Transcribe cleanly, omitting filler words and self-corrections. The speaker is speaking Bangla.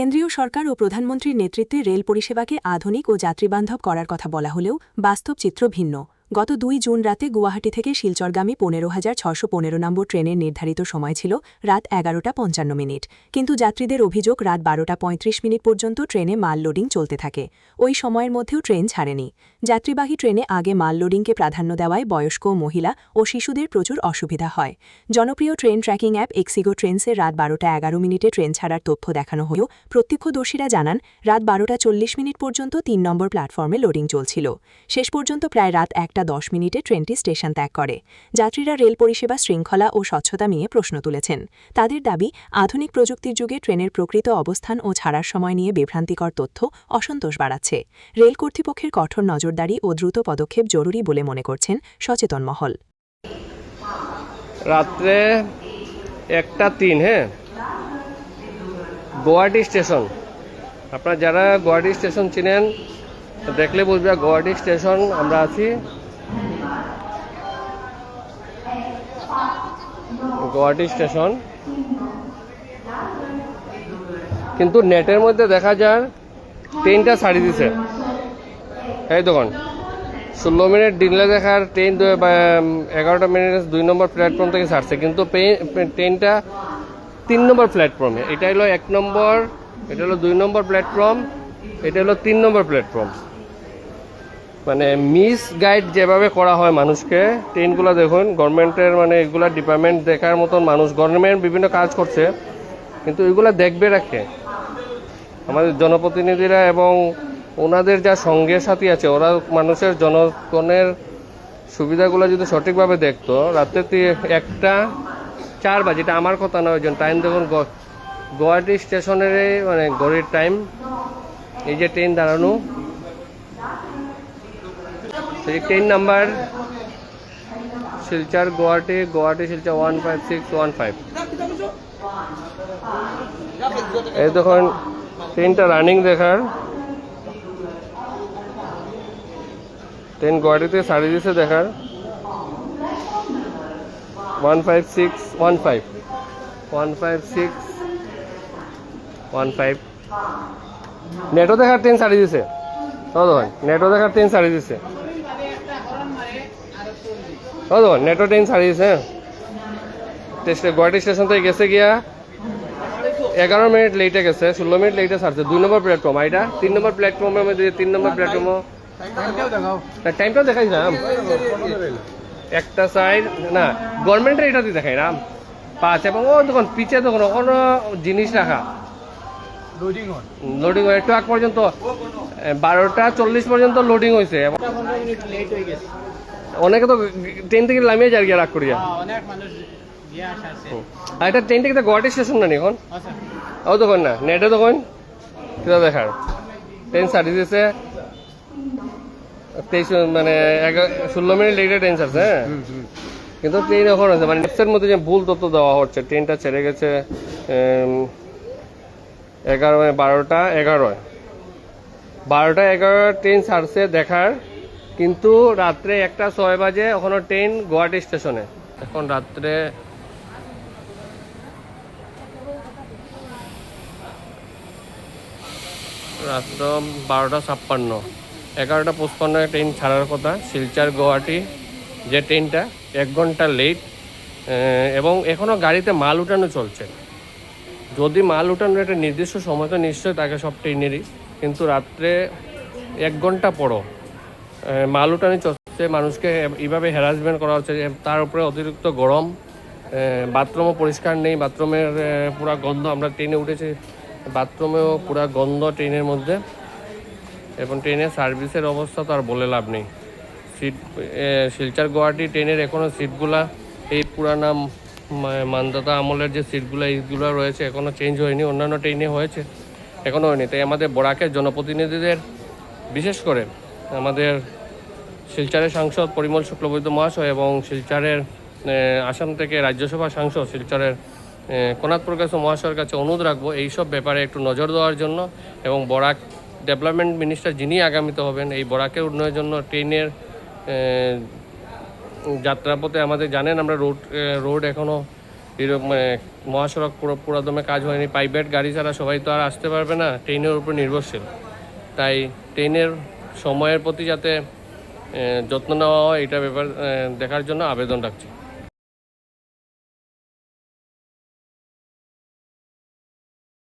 কেন্দ্রীয় সরকার ও প্রধানমন্ত্রীর নেতৃত্বে রেল পরিষেবাকে আধুনিক ও যাত্রীবান্ধব করার কথা বলা হলেও বাস্তব চিত্র ভিন্ন। গত ২ জুন রাতে গুয়াহাটি থেকে শিলচরগামী ১৫,৬১৫ নম্বর ট্রেনের নির্ধারিত সময় ছিল রাত ১১:৫৫। কিন্তু যাত্রীদের অভিযোগ রাত ১২:৩৫ পর্যন্ত ট্রেনে মাল লোডিং চলতে থাকে। ওই সময়ের মধ্যেও ট্রেন ছাড়েনি। যাত্রীবাহী ট্রেনে আগে মাল লোডিংকে প্রাধান্য দেওয়ায় বয়স্ক মহিলা ও শিশুদের প্রচুর অসুবিধা হয়। জনপ্রিয় ট্রেন ট্র্যাকিং অ্যাপ এক্সিগো ট্রেন্সের রাত ১২:১১ ট্রেন ছাড়ার তথ্য দেখানো হলেও প্রত্যক্ষদর্শীরা জানান রাত ১২:৪০ পর্যন্ত ৩ নম্বর প্ল্যাটফর্মে লোডিং চলছিল। শেষ পর্যন্ত প্রায় রাত ১:১০ ট্রেনটি স্টেশন ত্যাগ করে। যাত্রীরা রেল পরিষেবা শৃঙ্খলা ও স্বচ্ছতা নিয়ে প্রশ্ন তুলেছেন। তাদের দাবি, আধুনিক প্রযুক্তির যুগে ট্রেনের প্রকৃত অবস্থান ও ছাড়ার সময় নিয়ে বিভ্রান্তিকর তথ্য অসন্তোষ বাড়াচ্ছে। রেল কর্তৃপক্ষের কঠোর নজরদারি ও দ্রুত পদক্ষেপ জরুরি বলে মনে করছেন সচেতন মহল। রাত্রে 1:03, হ্যাঁ, গুয়াহাটি স্টেশন। আপনারা যারা গুয়াহাটি স্টেশন চিনেন দেখলে বুঝবে গুয়াহাটি স্টেশন আমরা আছি। গুয়াহাটি স্টেশন কিন্তু নেটের মধ্যে দেখা যায় ট্রেনটা ছাড়ি দিছে। এই দেখুন 16 মিনিট ডিলে দেখার ট্রেন 11টা মিনিট 2 নম্বর প্ল্যাটফর্ম থেকে ছাড়ছে, কিন্তু ট্রেনটা 3 নম্বর প্ল্যাটফর্মে। এটা হলো 1 নম্বর, এটা হলো 2 নম্বর প্ল্যাটফর্ম, এটা হলো 3 নম্বর প্ল্যাটফর্ম। মানে মিস গাইড যেভাবে করা হয় মানুষকে, ট্রেনগুলো দেখুন গভর্নমেন্টের মানে এগুলা ডিপার্টমেন্ট দেখার মতন মানুষ, গভর্নমেন্ট বিভিন্ন কাজ করছে কিন্তু এগুলা দেখবে রাখে আমাদের জনপ্রতিনিধিরা এবং ওনাদের যা সঙ্গে সাথী আছে, ওরা মানুষের জনগণের সুবিধাগুলো যদি সঠিকভাবে দেখতো। রাত্রে 1:04 এটা আমার কথা নয়, টাইম দেখুন গুয়াহাটি স্টেশনের মানে ঘড়ির টাইম। এই যে ট্রেন দাঁড়ানো, এই ট্রেন নাম্বার শিলচর গুয়াহাটি, গুয়াহাটি শিলচর 15615। এই দেখুন ট্রেনটা রানিং দেখার, ট্রেন গুয়াহাটিতে ছাড়ি দিয়েছে দেখার 15615 নেটও দেখার ট্রেন ছাড়ি দিয়েছে। নেটও দেখার ট্রেন ছাড়ি দিয়েছে। নেটও ট্রেন ছাড়ি দিয়েছে। গুয়াহাটি স্টেশন থেকে গেছে গিয়া 11 মিনিট লেটে গেছে, 16 মিনিট লেটে ছাড়ছে 2 নম্বর প্ল্যাটফর্ম। এটা 3 নম্বর প্ল্যাটফর্মের মধ্যে 3 নম্বর প্ল্যাটফর্ম টাইমটাও দেখাইছিলাম। একটা সাইড না গভর্নমেন্টের এটাতে দেখাই না 5 এবং ও তখন পিছিয়ে তখন কোনো জিনিস রাখা লোডিং হয় একটু আগ পর্যন্ত 12:40 পর্যন্ত লোডিং হয়েছে। অনেকে তো ট্রেন থেকে নামিয়ে যায় গিয়ে রাগ করিয়া। আর এটা ট্রেন থেকে গুয়াহাটি স্টেশন না এখন ও তখন না নেটে তখন কিনা দেখার ট্রেন ছাড়ি দিয়েছে 23 মানে 16 মিনিট লেটে ট্রেন ছাড়ছে। হ্যাঁ, কিন্তু ট্রেন এখন আছে মানে নেটসের মধ্যে যে ভুল তথ্য দেওয়া হচ্ছে। ট্রেনটা ছেড়ে গেছে 12:11 ট্রেন ছাড়ছে দেখার, কিন্তু রাত্রে 1:06 বাজে ওখানে ট্রেন গুয়াহাটি স্টেশনে। এখন রাত্রে রাত্র 12:56, 11:55 ট্রেন ছাড়ার কথা শিলচর গুয়াহাটি যে ট্রেনটা 1 ঘন্টা লেট। এবং এখনও গাড়িতে মাল উঠানো চলছে। যদি মাল উঠানোর একটা নির্দিষ্ট সময় তো নিশ্চয়ই থাকে সব ট্রেনেরই, কিন্তু রাত্রে 1 ঘন্টা পরও মাল উঠানো চলছে। মানুষকে এইভাবে হ্যারাসমেন্ট করা হচ্ছে। তার উপরে অতিরিক্ত গরম, বাথরুমও পরিষ্কার নেই, বাথরুমের পুরা গন্ধ। আমরা ট্রেনে উঠেছি, বাথরুমেও পুরা গন্ধ ট্রেনের মধ্যে। এবং ট্রেনের সার্ভিসের অবস্থা তো আর বলে লাভ নেই। সিট শিলচর গুয়াহাটি ট্রেনের এখনও সিটগুলা এই পুরানা মানদাতা আমলের যে সিটগুলো এইগুলো রয়েছে এখনও চেঞ্জ হয়নি। অন্যান্য ট্রেনে হয়েছে, এখনও হয়নি। তাই আমাদের বরাকের জনপ্রতিনিধিদের, বিশেষ করে আমাদের শিলচরের সাংসদ পরিমল শুক্লবৈদ্য মহাশয় এবং শিলচরের আসাম থেকে রাজ্যসভা সাংসদ শিলচরের কোনাত প্রকাশ মহাশয়ের কাছে অনুরোধ রাখবো এইসব ব্যাপারে একটু নজর দেওয়ার জন্য। এবং বরাক ডেভেলপমেন্ট মিনিস্টার যিনি আগামীতে হবেন, এই বরাকের উন্নয়নের জন্য ট্রেনের যাত্রাপথে আমাদের জানেন আমরা রোড এখনও এরকম মহাসড়ক পুরোদমে কাজ হয়নি, প্রাইভেট গাড়ি ছাড়া সবাই তো আর আসতে পারবে না, ট্রেনের উপর নির্ভরশীল। তাই ট্রেনের সময়ের প্রতি যাতে যত্ন নেওয়া হয় এটা ব্যাপার দেখার জন্য আবেদন রাখছি।